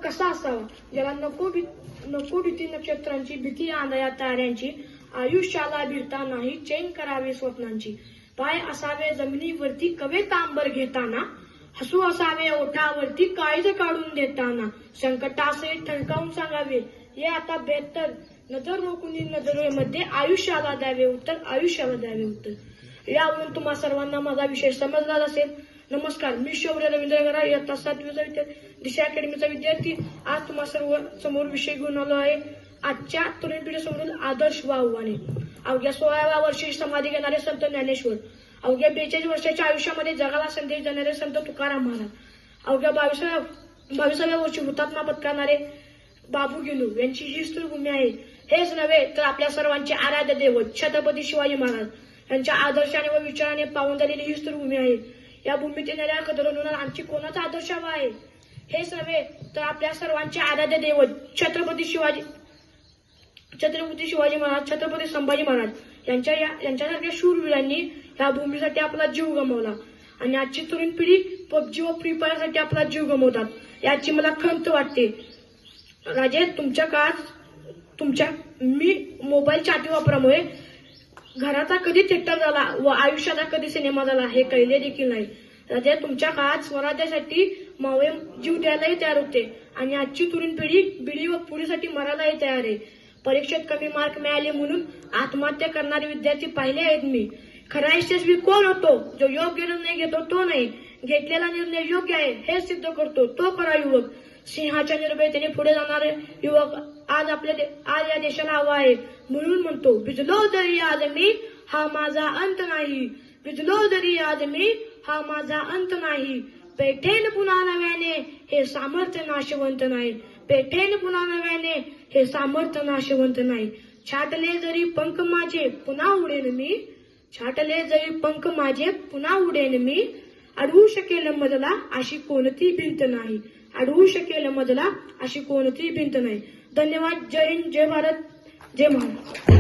कसा असावा, ज्याला नको भीती नक्षत्रांची, भीती आंधळ्या ताऱ्यांची, आयुष्याला भिडता नाही चैन करावी स्वप्नांची. पाय असावे जमिनीवरती कवे तांबर घेताना, हसू असावे ओठावरती काळीज काढून देताना, संकटासे ठणकावून सांगावे हे आता बेहतर, नजर रोखून नजरेमध्ये आयुष्याला द्यावे उत्तर, आयुष्याला द्यावे उत्तर. यावरून तुम्हा सर्वांना माझा विषय समजला असेल. नमस्कार, मी शौर्य रवींद्र गरा, इयत्ता 7वीचा दिशा अकॅडमीचा विद्यार्थी. आज तुम्हा सर्व समोर विषय घेऊन आलो आहे. आजच्या तरुण पिढीसमोरील आदर्श व आव्हाने. अवघ्या 16व्या वर्षी समाधी घेणारे संत ज्ञानेश्वर, अवघ्या 42 वर्षाच्या आयुष्यामध्ये जगाला संदेश देणारे संत तुकाराम महाराज, अवघ्या 22व्या वर्षी हुतात्मा पत्करणारे बाबू गेलू यांची ही स्त्रीभूमी आहे. हेच नव्हे तर आपल्या सर्वांचे आराध्य दैवत छत्रपती शिवाजी महाराज यांच्या आदर्शाने व विचाराने पावन झालेली ही स्त्रीभूमी आहे. या भूमीत येणाऱ्या कदरोनुला आणखी कोणाचा आदर्श हवा आहे? हेच नव्हे तर आपल्या सर्वांचे आराध्य दैवत छत्रपती शिवाजी महाराज, छत्रपती संभाजी महाराज यांच्यासारख्या शूरवीरांनी या भूमीसाठी आपला जीव गमावला. आणि आजची तरुण पिढी पबजी व फ्री फायर साठी आपला जीव गमावतात. याची मला खंत वाटते. राजे, तुमच्या काळात मी मोबाईलच्या अतिवापरामुळे घराचा कधी थिएटर झाला व आयुष्याचा कधी सिनेमा झाला हे कळले देखील नाही. राजे, तुमच्या काळात स्वराज्यासाठी मावळे जीव द्यायलाही तयार होते आणि आजची तरुण पिढी बिडी व पुरीसाठी मरायलाही तयार आहे. परीक्षेत कमी मार्क मिळाले म्हणून आत्महत्या करणारे विद्यार्थी पाहिले आहेत मी. खरा यशस्वी कोण होतो? जो योग्य निर्णय घेतो तो नाही, घेतलेला निर्णय योग्य आहे हे सिद्ध करतो तो खरा युवक. सिंहाच्या निर्भयतेने पुढे जाणारे युवक आज या देशाला हवा आहे. म्हणून म्हणतो, भिजलो जरी आज मी हा माझा अंत नाही, भिजलो जरी आज मी हा माझा अंत नाही, पेठेन पुन्हा नव्याने हे सामर्थ्य नाशवंत नाही, पेठेन पुन्हा नव्याने हे सामर्थ्य नाशवंत नाही. छाटले जरी पंख माझे पुन्हा उडेन मी, छाटले जरी पंख माझे पुन्हा उडेन मी, अडवू शकेल मजला अशी कोणती भिंत नाही, अडवू शकेल मजला अशी कोणती भिंत नाही. धन्यवाद. जय हिंद, जय भारत, जय महाराष्ट्र.